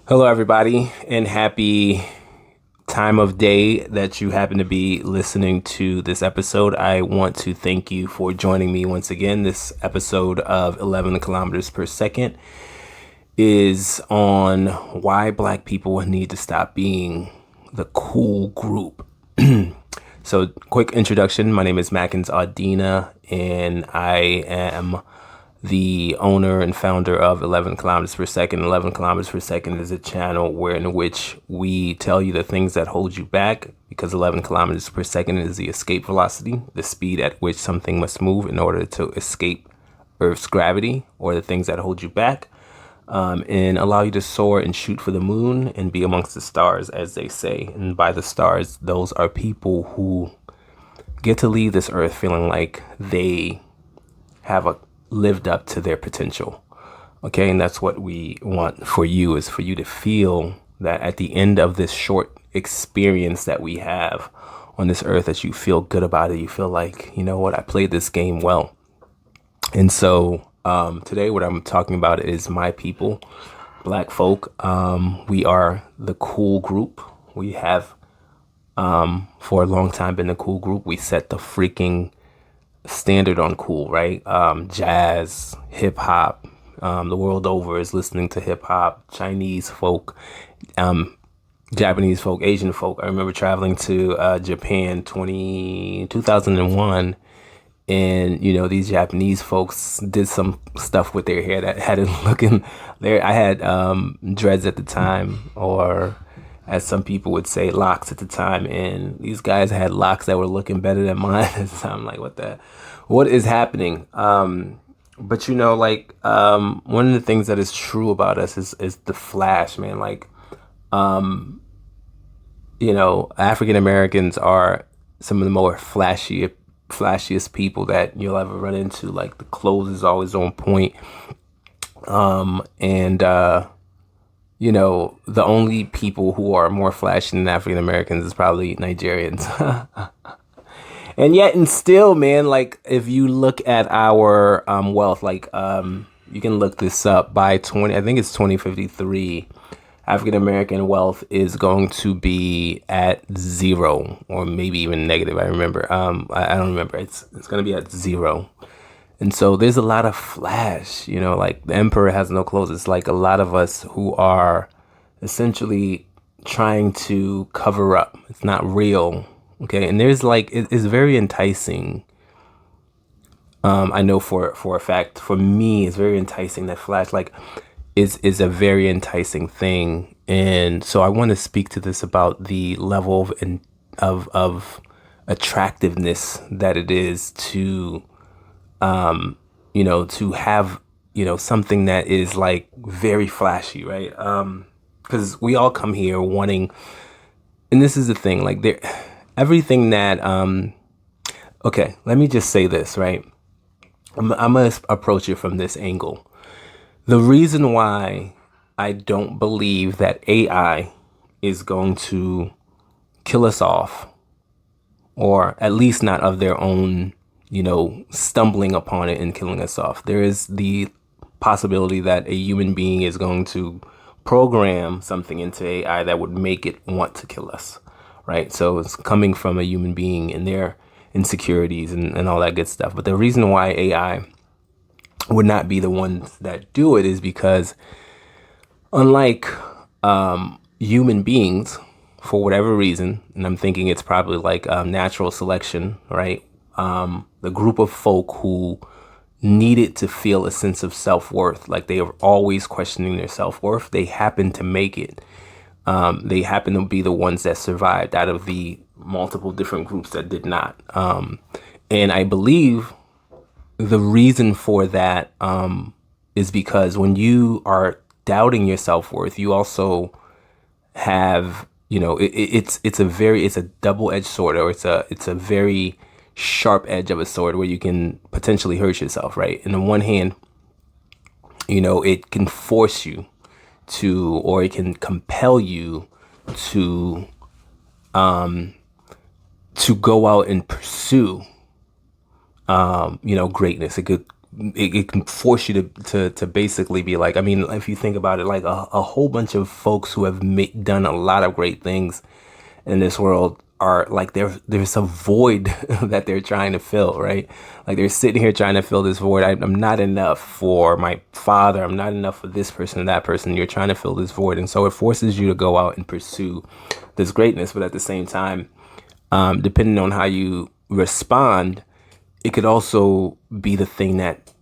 Hello, everybody, and happy time of day that you happen to be listening to this episode. I want to thank you for joining me once again. This episode of 11 kilometers per second is on why Black people need to stop being the cool group. So, quick introduction. My name is Mackins Audina, and I am the owner and founder of 11 kilometers per second. 11 kilometers per second is a channel in which we tell you the things that hold you back, because 11 kilometers per second is the escape velocity, the speed at which something must move in order to escape Earth's gravity or the things that hold you back, and allow you to soar and shoot for the moon and be amongst the stars, as they say. And by the stars, those are people who get to leave this earth feeling like they have lived up to their potential. Okay, and that's what we want for you, is for you to feel that at the end of this short experience that we have on this earth, that you feel good about it. You feel like, you know what, I played this game well. And so today what I'm talking about is my people, Black folk. We are the cool group. We have for a long time been the cool group. We set the freaking standard on cool, right? Jazz, hip hop, the world over is listening to hip hop. Chinese folk, Japanese folk, Asian folk. I remember traveling to Japan 2001, and these Japanese folks did some stuff with their hair that had it looking there. I had dreads at the time, or as some people would say, locks at the time, and these guys had locks that were looking better than mine at the time. Like, what is happening? But one of the things that is true about us is the flash, man. African Americans are some of the more flashiest people that you'll ever run into. Like, the clothes is always on point. The only people who are more flashy than African Americans is probably Nigerians. And yet, and still, man, like, if you look at our wealth, you can look this up by I think it's 2053, African American wealth is going to be at zero, or maybe even negative. I remember. I don't remember. It's going to be at zero. And so there's a lot of flash, like the emperor has no clothes. It's like a lot of us who are essentially trying to cover up. It's not real. Okay. And there's it's very enticing. I know for a fact, for me, it's very enticing. That flash, is a very enticing thing. And so I want to speak to this about the level of attractiveness that it is to to have, something that is like very flashy, right? Because we all come here wanting, and this is the thing, everything that, okay, let me just say this, right? I'm going to approach it from this angle. The reason why I don't believe that AI is going to kill us off, or at least not of their own, stumbling upon it and killing us off. There is the possibility that a human being is going to program something into AI that would make it want to kill us, right? So it's coming from a human being and their insecurities and all that good stuff. But the reason why AI would not be the ones that do it is because, unlike human beings, for whatever reason, and I'm thinking it's probably natural selection, right? The group of folk who needed to feel a sense of self-worth, like they are always questioning their self-worth, they happen to make it. They happen to be the ones that survived out of the multiple different groups that did not. And I believe the reason for that is because when you are doubting your self-worth, you also have, it's a double-edged sword, or it's a very sharp edge of a sword where you can potentially hurt yourself, right? And on one hand, it can force you to, or it can compel you to go out and pursue, greatness. It could it can force you to basically be like, I mean, if you think about it, like a whole bunch of folks who have done a lot of great things in this world are like, there's a void that they're trying to fill, right? Like they're sitting here trying to fill this void. I'm not enough for my father. I'm not enough for this person and that person. You're trying to fill this void. And so it forces you to go out and pursue this greatness. But at the same time, depending on how you respond, it could also be the thing that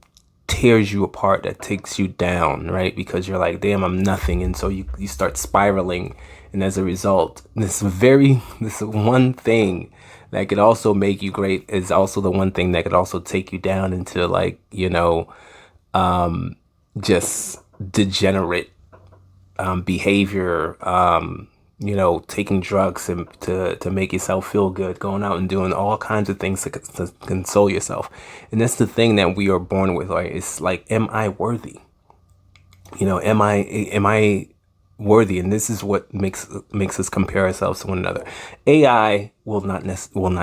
tears you apart, that takes you down, right? Because you're like, damn, I'm nothing. And so you start spiraling. And as a result, this one thing that could also make you great is also the one thing that could also take you down into like, just degenerate behavior, taking drugs and to make yourself feel good, going out and doing all kinds of things to console yourself. And that's the thing that we are born with, right? It's like, am I worthy? Am I worthy? And this is what makes us compare ourselves to one another. AI will not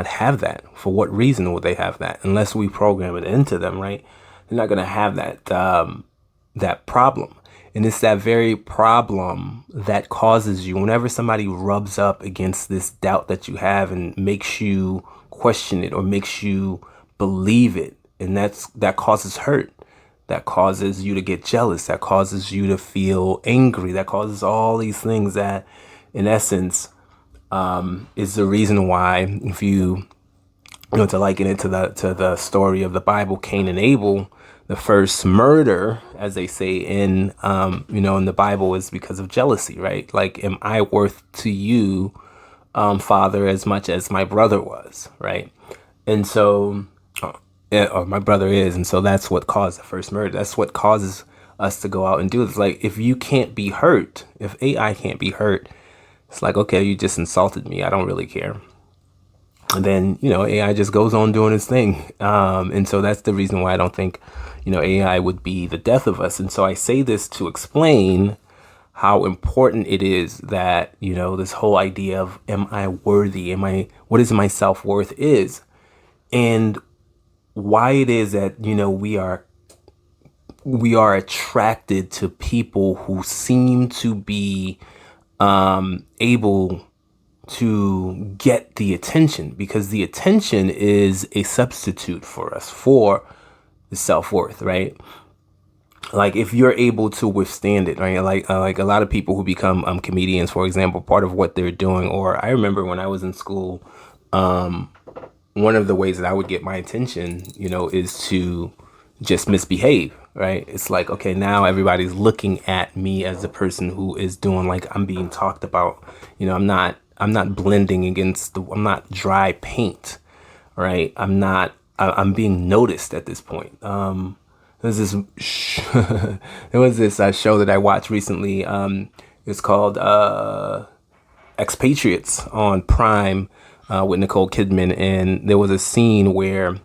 have that. For what reason will they have that? Unless we program it into them, right? They're not going to have that problem. And it's that very problem that causes you, whenever somebody rubs up against this doubt that you have and makes you question it or makes you believe it, and that causes hurt. That causes you to get jealous. That causes you to feel angry. That causes all these things that, in essence, is the reason why, if you to liken it to the story of the Bible, Cain and Abel, the first murder, as they say in the Bible, is because of jealousy, right? Like, am I worth to you, Father, as much as my brother was, right? And so, or my brother is, and so that's what caused the first murder. That's what causes us to go out and do this. Like, if you can't be hurt, if AI can't be hurt, it's like, okay, you just insulted me. I don't really care. And then, AI just goes on doing its thing. And so that's the reason why I don't think, AI would be the death of us. And so I say this to explain how important it is that, this whole idea of, am I worthy? What is my self-worth is, and why it is that, we are attracted to people who seem to be able to get the attention, because the attention is a substitute for us for the self-worth, right? Like, if you're able to withstand it, right? Like a lot of people who become comedians, for example, part of what they're doing, or I remember when I was in school, one of the ways that I would get my attention, is to just misbehave, right? It's like, okay, now everybody's looking at me as the person who is doing, like, I'm being talked about. I'm not blending against I'm not dry paint, right? I'm being noticed at this point. There was this show that I watched recently. It's called Expatriates on Prime, with Nicole Kidman. And there was a scene where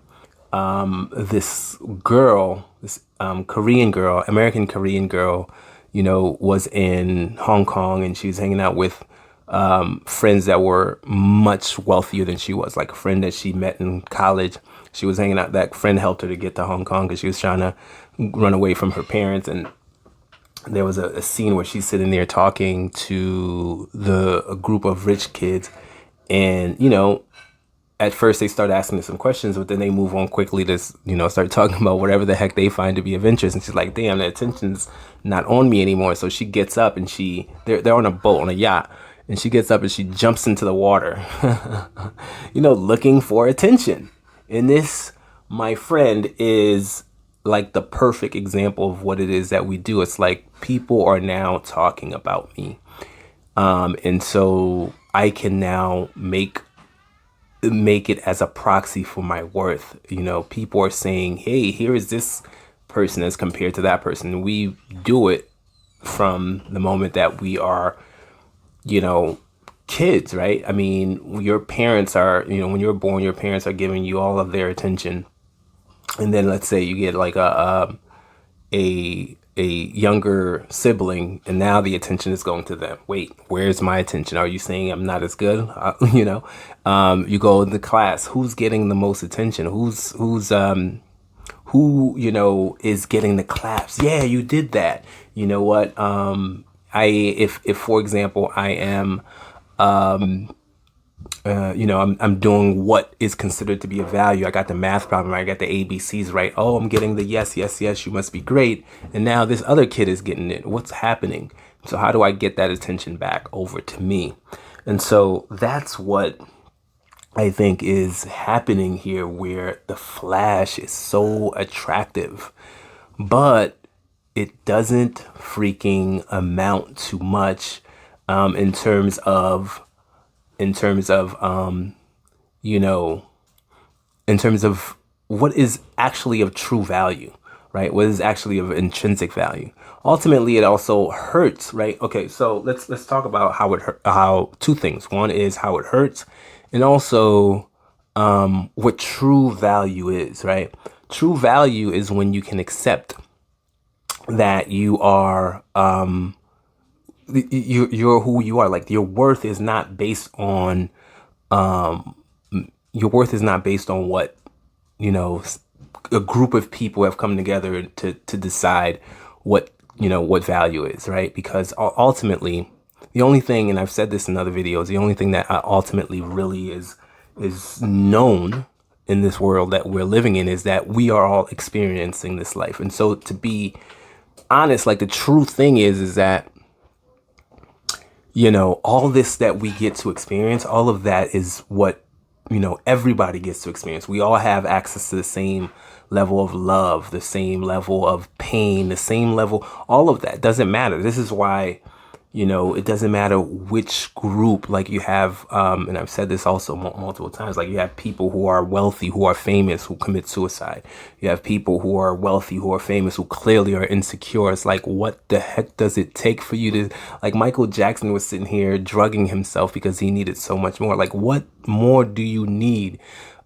this girl, this Korean girl, American Korean girl, was in Hong Kong, and she was hanging out with friends that were much wealthier than she was, like a friend that she met in college. She was hanging out. That friend helped her to get to Hong Kong because she was trying to run away from her parents. And there was a scene where she's sitting there talking to a group of rich kids. And, at first they start asking her some questions, but then they move on quickly to, start talking about whatever the heck they find to be of interest. And she's like, damn, the attention's not on me anymore. So she gets up and they're on a boat, on a yacht. And she gets up and she jumps into the water, looking for attention. And this, my friend, is like the perfect example of what it is that we do. It's like, people are now talking about me. And so I can now make it as a proxy for my worth. People are saying, hey, here is this person as compared to that person. We do it from the moment that we are, kids, right? I mean, your parents are, when you're born, your parents are giving you all of their attention. And then let's say you get like a younger sibling, and now the attention is going to them. Wait, where's my attention? Are you saying I'm not as good? You go into class. Who's getting the most attention? Who's who, is getting the claps. Yeah, you did that. You know what? If for example, I am, I'm doing what is considered to be a value. I got the math problem right. I got the ABCs right. Oh, I'm getting the yes, yes, yes, you must be great. And now this other kid is getting it. What's happening? So how do I get that attention back over to me? And so that's what I think is happening here, where the flash is so attractive, but it doesn't freaking amount to much in terms of in terms of you know in terms of what is actually of true value, right? What is actually of intrinsic value. Ultimately, it also hurts, right? Okay, so let's talk about how it hurt. How two things. One is how it hurts, and also what true value is, right? True value is when you can accept that you are you're who you are. Like, your worth is not based on what a group of people have come together to decide what value is, right? Because ultimately, the only thing, and I've said this in other videos, the only thing that ultimately really is known in this world that we're living in is that we are all experiencing this life. And so, to be honest, like, the true thing is that all this that we get to experience, all of that is what everybody gets to experience. We all have access to the same level of love, the same level of pain, the same level. All of that doesn't matter. This is why it doesn't matter which group. Like, you have and I've said this also multiple times, like, you have people who are wealthy, who are famous, who commit suicide. You have people who are wealthy, who are famous, who clearly are insecure. It's like, what the heck does it take for you to, like, Michael Jackson was sitting here drugging himself because he needed so much more. Like, what more do you need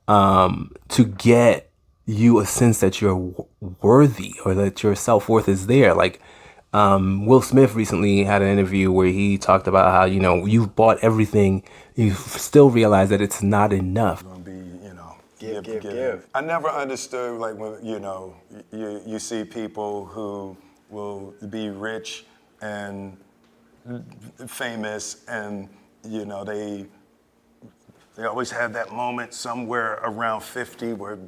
to get you a sense that you're worthy, or that your self-worth is there? Like, Will Smith recently had an interview where he talked about how, you've bought everything, you still realize that it's not enough. Gonna be, give. I never understood, like, when, you see people who will be rich and famous, and, they always have that moment somewhere around 50 where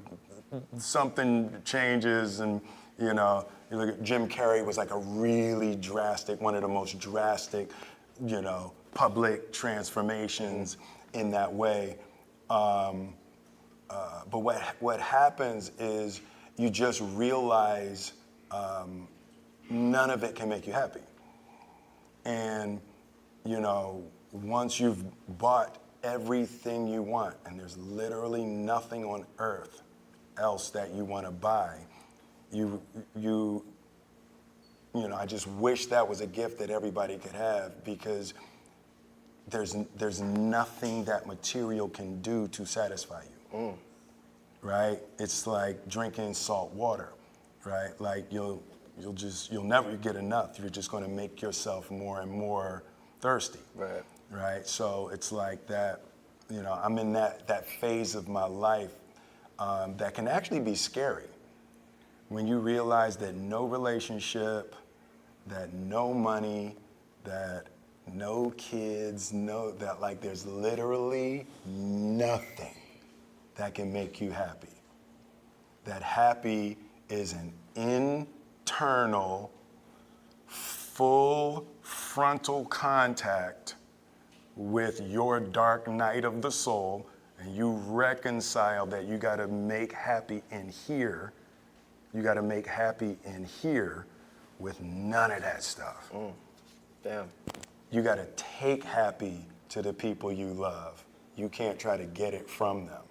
something changes, and, you look at Jim Carrey was like a really drastic, one of the most drastic, public transformations in that way. But what happens is you just realize none of it can make you happy. And, once you've bought everything you want, and there's literally nothing on earth else that you want to buy, I just wish that was a gift that everybody could have, because there's nothing that material can do to satisfy you, right? It's like drinking salt water, right? Like, you'll never get enough. You're just going to make yourself more and more thirsty, right? So it's like that. I'm in that phase of my life that can actually be scary. When you realize that no relationship, that no money, that no kids, that, like, there's literally nothing that can make you happy. That happy is an internal, full frontal contact with your dark night of the soul, and you reconcile that you got to make happy in here. You got to make happy in here with none of that stuff. Damn. You got to take happy to the people you love. You can't try to get it from them.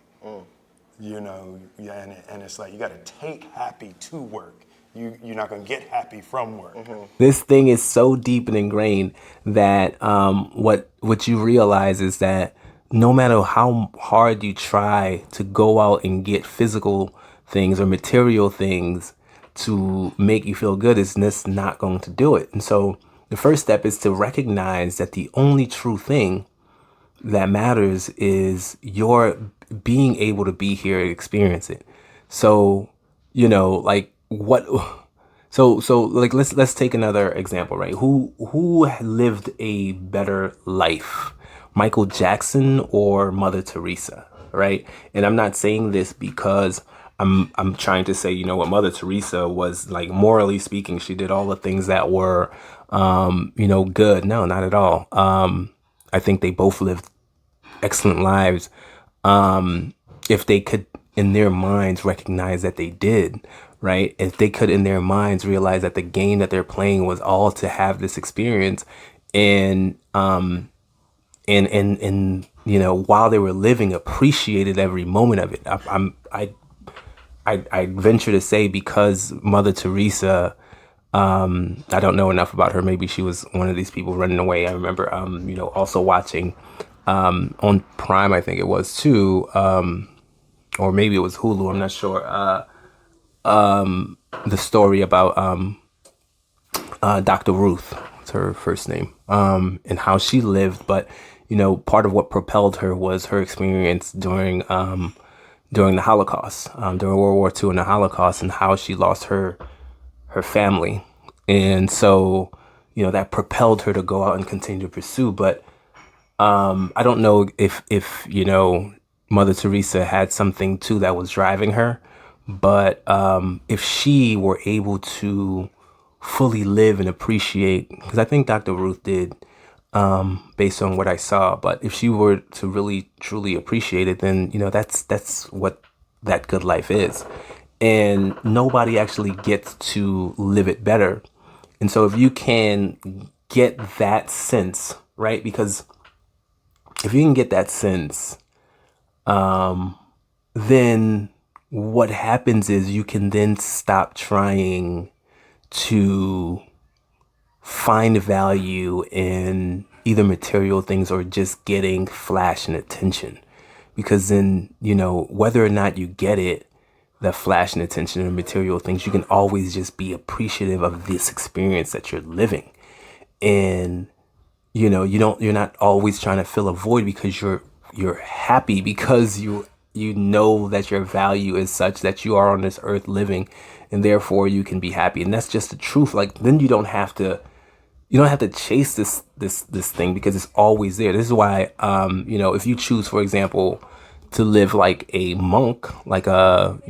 And it's like, you got to take happy to work. You're not going to get happy from work. This thing is so deep and ingrained that what you realize is that no matter how hard you try to go out and get physical things or material things to make you feel good, is just not going to do it. And so the first step is to recognize that the only true thing that matters is your being able to be here and experience it. So like what, so like let's take another example, right? Who lived a better life, Michael Jackson or Mother Teresa, right? And I'm not saying this because I'm trying to say, what, Mother Teresa was like, morally speaking, she did all the things that were good. No, not at all. I think they both lived excellent lives, if they could in their minds recognize that they did, right? If they could in their minds realize that the game that they're playing was all to have this experience, and while they were living, appreciated every moment of it. I venture to say, because Mother Teresa, I don't know enough about her. Maybe she was one of these people running away. I remember, also watching on Prime, I think it was too, or maybe it was Hulu. I'm not sure. The story about Dr. Ruth, it's her first name, and how she lived. But part of what propelled her was her experience during the Holocaust, during World War II and the Holocaust, and how she lost her family, and so that propelled her to go out and continue to pursue. But I don't know if Mother Teresa had something too that was driving her, but if she were able to fully live and appreciate, because I think Dr. Ruth did, based on what I saw. But if she were to really truly appreciate it, then that's what that good life is, and nobody actually gets to live it better. And so if you can get that sense, right? Because if you can get that sense, then what happens is you can then stop trying to find value in either material things or just getting flash and attention. Because then, whether or not you get it, the flash and attention and material things, you can always just be appreciative of this experience that you're living. And you're not always trying to fill a void, because you're happy, because you know that your value is such that you are on this earth living, and therefore you can be happy. And that's just the truth. Like, then you don't have to chase this thing, because it's always there. This is why, if you choose, for example, to live like a monk, like a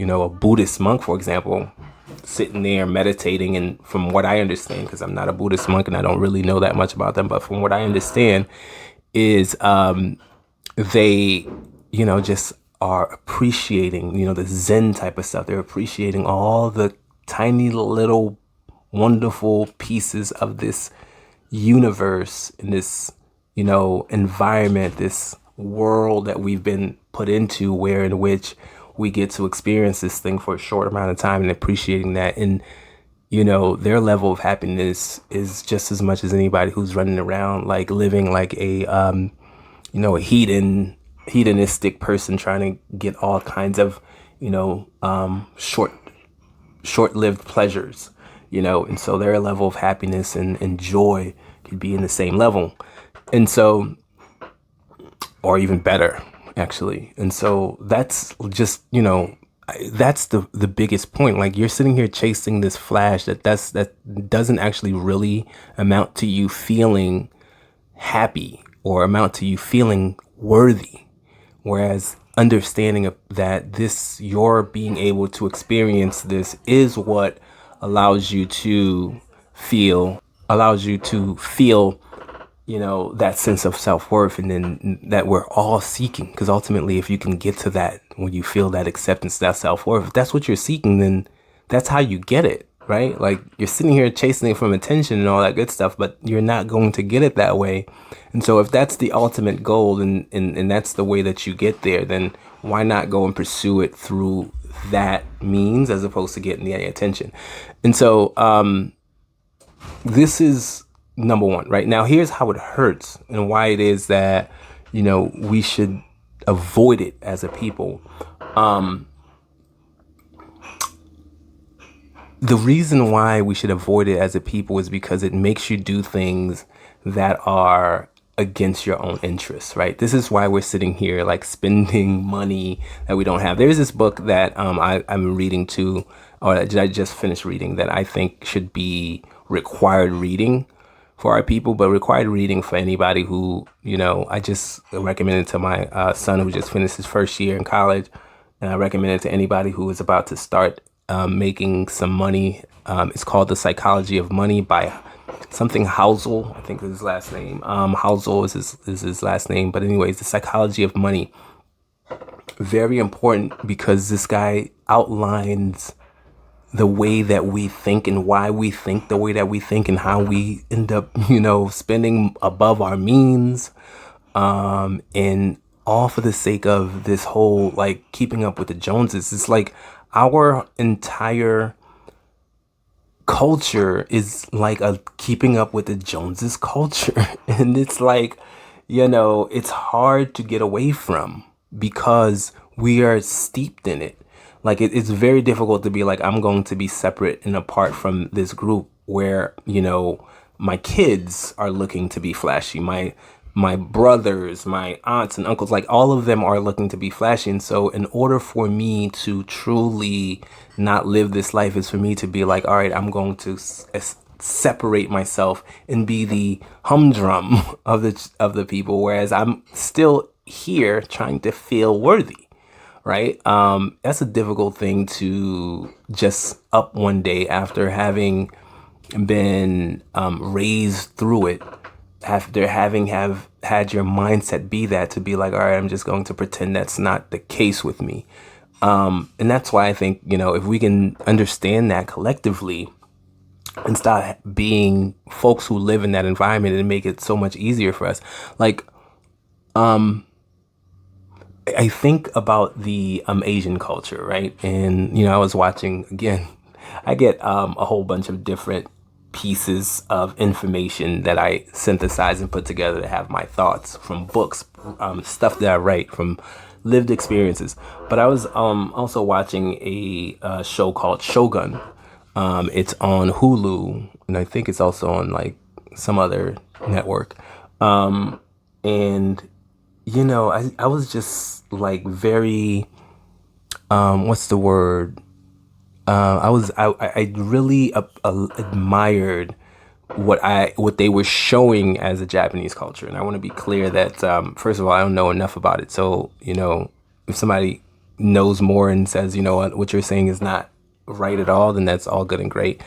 Buddhist monk, for example, sitting there meditating, and from what I understand, because I'm not a Buddhist monk and I don't really know that much about them, but from what I understand is, they, just are appreciating, the Zen type of stuff. They're appreciating all the tiny little wonderful pieces of this universe, in this, environment, this world that we've been put into, where in which we get to experience this thing for a short amount of time, and appreciating that. And their level of happiness is just as much as anybody who's running around like living like a hedonistic person, trying to get all kinds of short-lived pleasures, and so their level of happiness and joy could be in the same level, and so, or even better, actually. And so that's just, that's the biggest point. Like, you're sitting here chasing this flash that doesn't actually really amount to you feeling happy or amount to you feeling worthy. Whereas understanding that you're being able to experience this is what allows you to feel, that sense of self-worth, and then that we're all seeking. Because ultimately, if you can get to that, when you feel that acceptance, that self-worth, if that's what you're seeking, then that's how you get it, right? Like, you're sitting here chasing it from attention and all that good stuff, but you're not going to get it that way. And so if that's the ultimate goal, and that's the way that you get there, then why not go and pursue it through that means, as opposed to getting the attention? And so this is number one. Right now, here's how it hurts, and why it is that we should avoid it as a people. The reason why we should avoid it as a people is because it makes you do things that are against your own interests, right? This is why we're sitting here like spending money that we don't have. There's this book that I'm reading too, or that I just finished reading that I think should be required reading for our people, but required reading for anybody who, I just recommended to my son who just finished his first year in college. And I recommend it to anybody who is about to start making some money. It's called The Psychology of Money by something Housel, I think is his last name. Housel is his last name. But anyways, The Psychology of Money. Very important because this guy outlines the way that we think and why we think the way that we think and how we end up, spending above our means, and all for the sake of this whole, like, keeping up with the Joneses. It's like our entire culture is like a keeping up with the Joneses culture. And it's like, it's hard to get away from because we are steeped in it. Like it's very difficult to be like, I'm going to be separate and apart from this group where, my kids are looking to be flashy. My brothers, my aunts and uncles, like all of them are looking to be flashy. And so in order for me to truly not live this life is for me to be like, all right, I'm going to separate myself and be the humdrum of the people. Whereas I'm still here trying to feel worthy. Right. That's a difficult thing to just up one day after having been raised through it, after having have had your mindset be that, to be like, all right, I'm just going to pretend that's not the case with me. And that's why I think, if we can understand that collectively and stop being folks who live in that environment and make it so much easier for us. Like, I think about the Asian culture, right? And, I was watching, again, I get a whole bunch of different pieces of information that I synthesize and put together to have my thoughts from books, stuff that I write, from lived experiences. But I was also watching a show called Shogun. It's on Hulu, and I think it's also on like some other network. And I was just like very, what's the word? I really admired what they were showing as a Japanese culture. And I want to be clear that, first of all, I don't know enough about it. So, if somebody knows more and says, what you're saying is not right at all, then that's all good and great.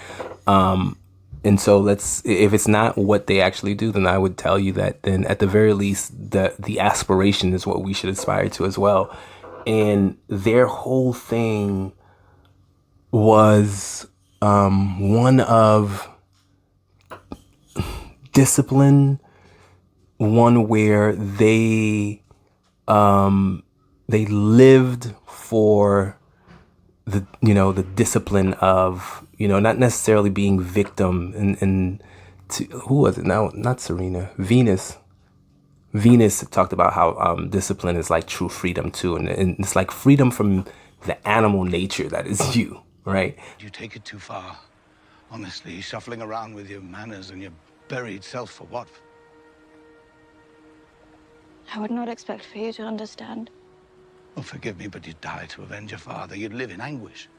And so if it's not what they actually do, then I would tell you that then at the very least, the aspiration is what we should aspire to as well. And their whole thing was one of discipline, one where they lived for the discipline of, not necessarily being victim and who was it? No, not Serena, Venus talked about how discipline is like true freedom too. And it's like freedom from the animal nature that is you, right? You take it too far. Honestly, shuffling around with your manners and your buried self for what? I would not expect for you to understand. Oh, forgive me, but you'd die to avenge your father. You'd live in anguish.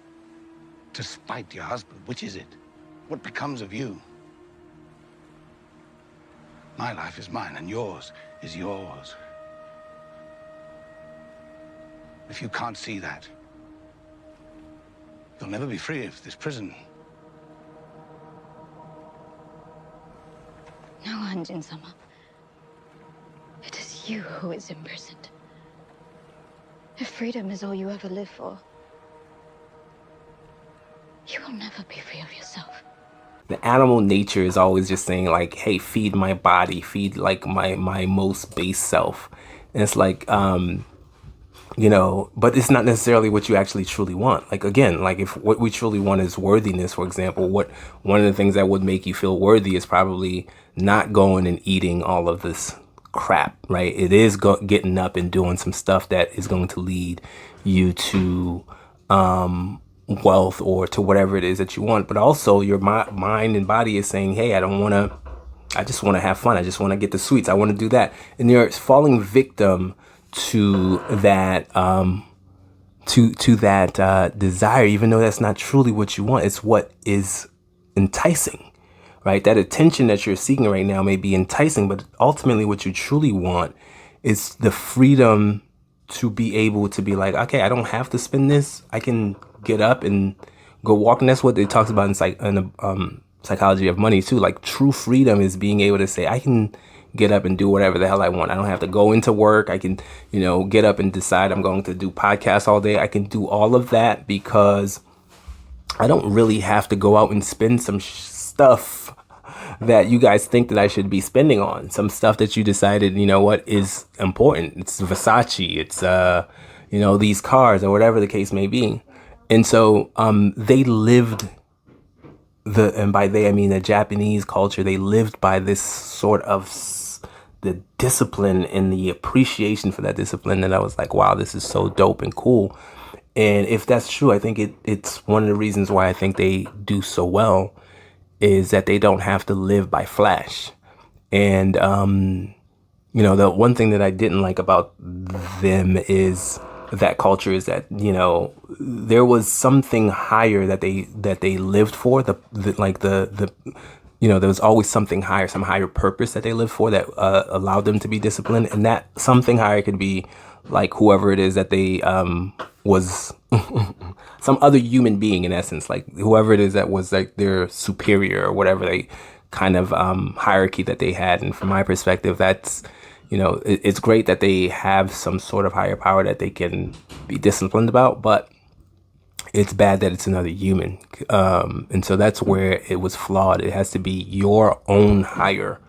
To spite your husband, which is it? What becomes of you? My life is mine, and yours is yours. If you can't see that, you'll never be free of this prison. No, Hanjin-sama. It is you who is imprisoned. If freedom is all you ever live for, you will never be free of yourself. The animal nature is always just saying like, hey, feed my body, feed like my most base self. And it's like, but it's not necessarily what you actually truly want. Like, again, like if what we truly want is worthiness, for example, one of the things that would make you feel worthy is probably not going and eating all of this crap, right? It is getting up and doing some stuff that is going to lead you to wealth or to whatever it is that you want. But also your mind and body is saying, hey, I just want to have fun. I just want to get the sweets. I want to do that. And you're falling victim to that to that desire, even though that's not truly what you want. It's what is enticing, right? That attention that you're seeking right now may be enticing, but ultimately what you truly want is the freedom to be able to be like, okay, I don't have to spend this. I can get up and go walk. And that's what it talks about in the psychology of money too. Like true freedom is being able to say, I can get up and do whatever the hell I want. I don't have to go into work. I can, get up and decide I'm going to do podcasts all day. I can do all of that because I don't really have to go out and spend some stuff that you guys think that I should be spending on. Some stuff that you decided, what is important. It's Versace. It's, these cars or whatever the case may be. And so they lived and by they, I mean the Japanese culture, they lived by this sort of the discipline and the appreciation for that discipline. And I was like, wow, this is so dope and cool. And if that's true, I think it's one of the reasons why I think they do so well is that they don't have to live by flash. And, the one thing that I didn't like about them is that culture is that, there was something higher that they lived for, there was always something higher, some higher purpose that they lived for that allowed them to be disciplined. And that something higher could be like whoever it is that they was some other human being, in essence, like whoever it is that was like their superior or whatever they kind of hierarchy that they had. And from my perspective, that's, it's great that they have some sort of higher power that they can be disciplined about, but it's bad that it's another human. And so that's where it was flawed. It has to be your own higher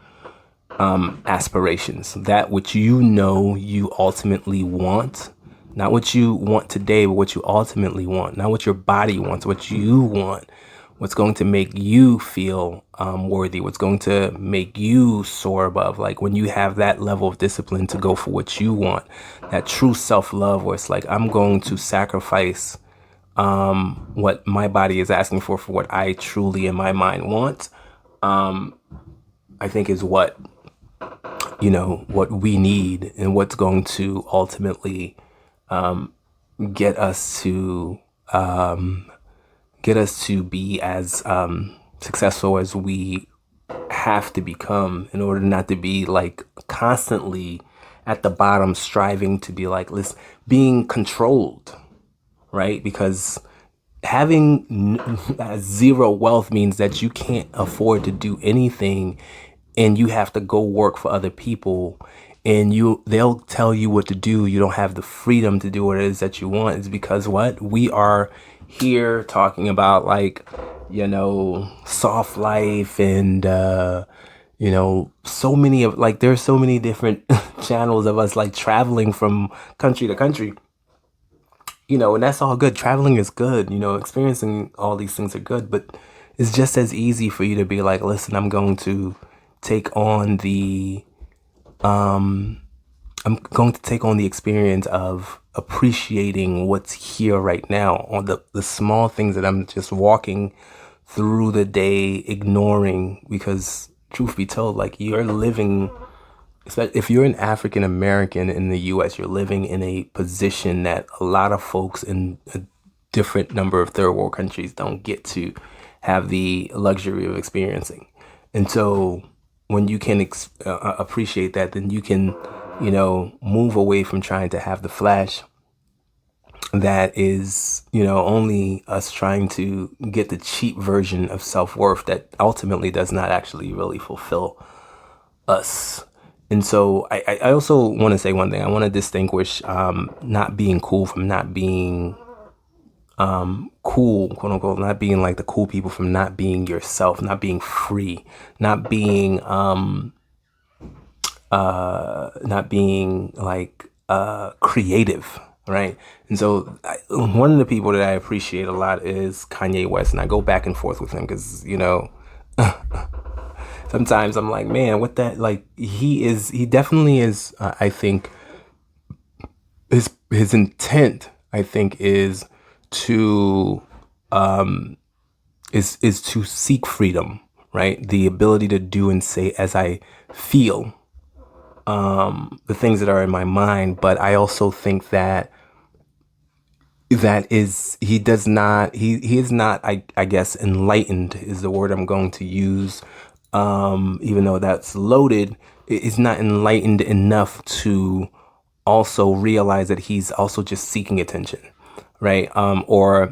aspirations, that which you ultimately want, not what you want today, but what you ultimately want, not what your body wants, what you want, what's going to make you feel worthy, what's going to make you soar above. Like when you have that level of discipline to go for what you want, that true self-love where it's like, I'm going to sacrifice what my body is asking for what I truly in my mind want, I think is what we need and what's going to ultimately get us to be as successful as we have to become in order not to be like constantly at the bottom striving to be like, being controlled, right? Because having zero wealth means that you can't afford to do anything and you have to go work for other people and they'll tell you what to do. You don't have the freedom to do what it is that you want. It's because we are here talking about like, soft life and, so many of like, there's so many different channels of us like traveling from country to country, and that's all good. Traveling is good, experiencing all these things are good, but it's just as easy for you to be like, listen, I'm going to take on the experience of appreciating what's here right now, on the small things that I'm just walking through the day, ignoring, because truth be told, like you're living, if you're an African American in the US, you're living in a position that a lot of folks in a different number of third world countries don't get to have the luxury of experiencing. And so when you can appreciate that, then you can, move away from trying to have the flash that is, only us trying to get the cheap version of self-worth that ultimately does not actually really fulfill us. And so I also want to say one thing. I want to distinguish not being cool from not being cool, quote unquote, not being like the cool people from not being yourself, not being free, not being like creative, right? And so one of the people that I appreciate a lot is Kanye West, and I go back and forth with him because sometimes I'm like, man, what that, like, he definitely is, I think his intent, I think, is to is to seek freedom, right? The ability to do and say as I feel, the things that are in my mind. But I also think that that is, he does not, he is not, I guess enlightened is the word I'm going to use, even though that's loaded. Is not enlightened enough to also realize that he's also just seeking attention, right? Or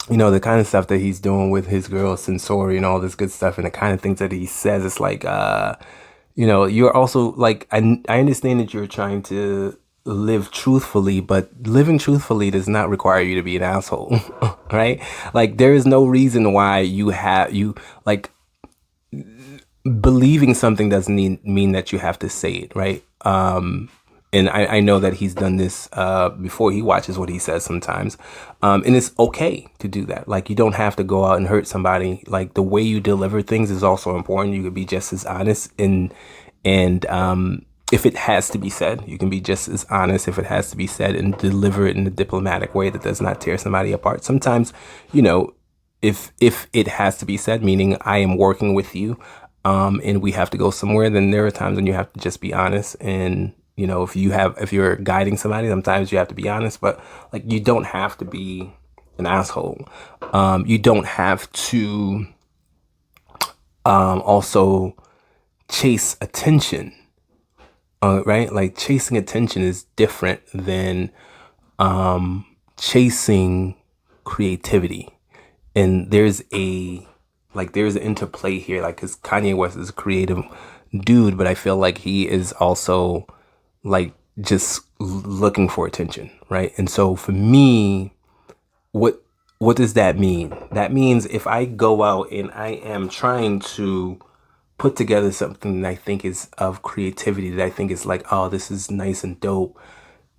the kind of stuff that he's doing with his girl Sensori and all this good stuff, and the kind of things that he says, it's like, you're also like, I understand that you're trying to live truthfully, but living truthfully does not require you to be an asshole, right? Like, there is no reason why you like, believing something doesn't mean that you have to say it, right? And I know that he's done this before. He watches what he says sometimes, and it's okay to do that. Like, you don't have to go out and hurt somebody. Like, the way you deliver things is also important. You could be just as honest, and if it has to be said, you can be just as honest if it has to be said, and deliver it in a diplomatic way that does not tear somebody apart. Sometimes, if it has to be said, meaning I am working with you, and we have to go somewhere, then there are times when you have to just be honest. And if you're guiding somebody, sometimes you have to be honest, but like, you don't have to be an asshole. You don't have to also chase attention, right? Like, chasing attention is different than chasing creativity. And there's an interplay here, like, because Kanye West is a creative dude, but I feel like he is also like just looking for attention, right? And so for me, what does that mean? That means if I go out and I am trying to put together something that I think is of creativity, that I think is like, oh, this is nice and dope,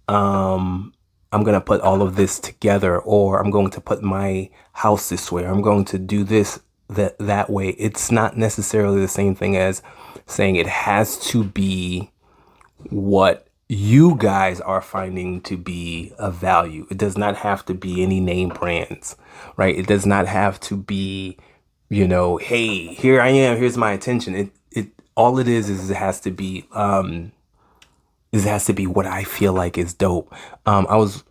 I'm going to put all of this together, or I'm going to put my house this way, or I'm going to do this that way. It's not necessarily the same thing as saying it has to be what you guys are finding to be of value. It does not have to be any name brands, right? It does not have to be, hey, here I am, here's my attention. It all it is it has to be what I feel like is dope. I was,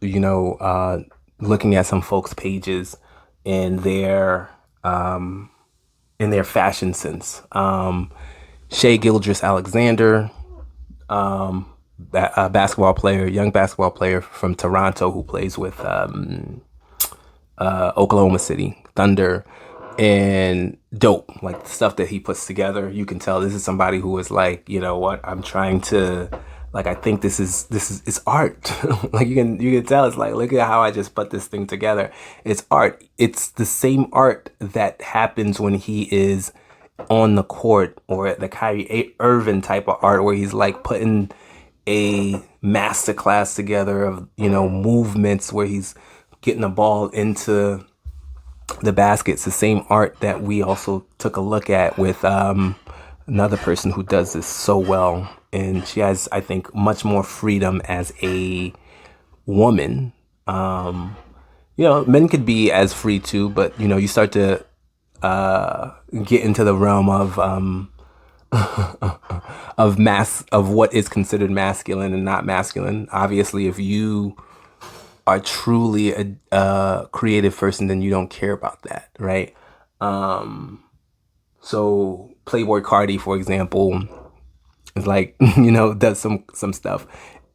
looking at some folks' pages and in their fashion sense. Shea Gildress Alexander, young basketball player from Toronto who plays with Oklahoma City Thunder, and dope. Like, the stuff that he puts together, you can tell this is somebody who is like, you know what, I'm trying to, like, I think this is it's art. Like, you can tell it's like, look at how I just put this thing together. It's art. It's the same art that happens when he is on the court, or the Kyrie Irving type of art where he's like putting a masterclass together of, movements where he's getting the ball into the basket. It's the same art that we also took a look at with another person who does this so well. And she has, I think, much more freedom as a woman. Men could be as free too, but, you start to get into the realm of of what is considered masculine and not masculine. Obviously, if you are truly a creative person, then you don't care about that, right? So Playboy Cardi, for example, is like, does some stuff,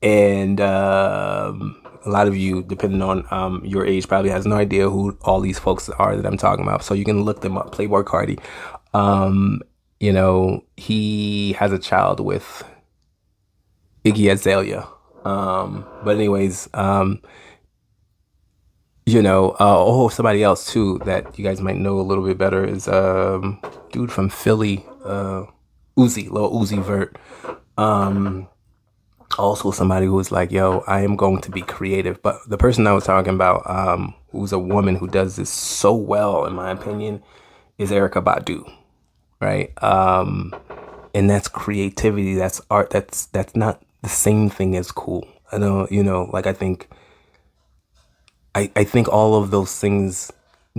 and a lot of you, depending on your age, probably has no idea who all these folks are that I'm talking about. So you can look them up. Playboy Cardi. He has a child with Iggy Azalea. But anyways, somebody else too that you guys might know a little bit better is dude from Philly, Lil Uzi Vert. Also somebody who was like, yo, I am going to be creative. But the person I was talking about, who's a woman who does this so well, in my opinion, is Erykah Badu, right? And that's creativity, that's art, that's not the same thing as cool. I know, like, I think all of those things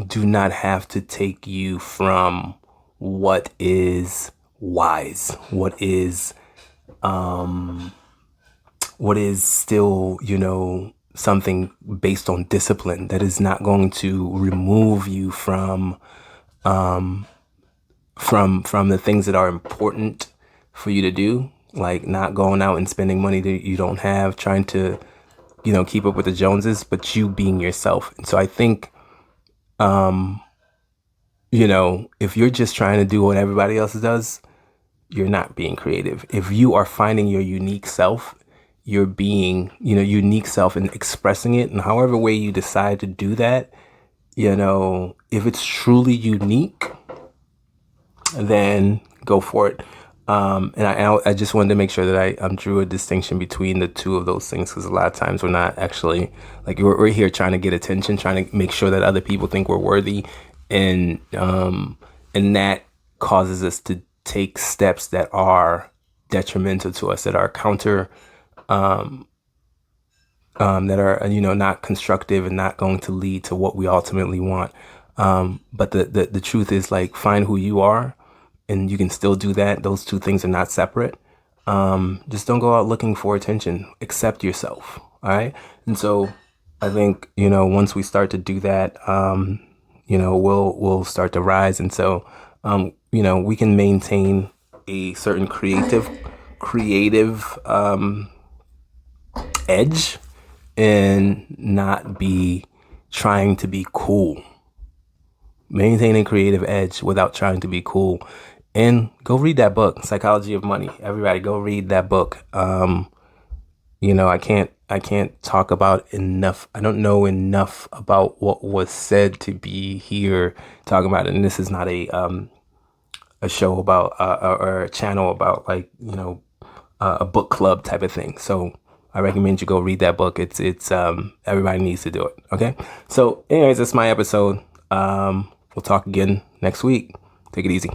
do not have to take you from what is wise, what is still, something based on discipline, that is not going to remove you from the things that are important for you to do, like not going out and spending money that you don't have, trying to, keep up with the Joneses, but you being yourself. And so I think, if you're just trying to do what everybody else does, you're not being creative. If you are finding your unique self, you're being, unique self and expressing it. And however way you decide to do that, if it's truly unique, then go for it. And I just wanted to make sure that I drew a distinction between the two of those things, because a lot of times we're not actually, like, we're here trying to get attention, trying to make sure that other people think we're worthy, and that causes us to take steps that are detrimental to us, that are counter, that are not constructive and not going to lead to what we ultimately want. But the truth is, like, find who you are, and you can still do that. Those two things are not separate. Just don't go out looking for attention. Accept yourself. All right. And so I think, once we start to do that, we'll start to rise. And so, we can maintain a certain creative edge and not be trying to be cool. Maintain a creative edge without trying to be cool. And go read that book, Psychology of Money. Everybody go read that book. I can't talk about enough. I don't know enough about what was said to be here talking about it. And this is not a show about or a channel about, like, a book club type of thing. So I recommend you go read that book. It's everybody needs to do it. Okay. So anyways, that's my episode. We'll talk again next week. Take it easy.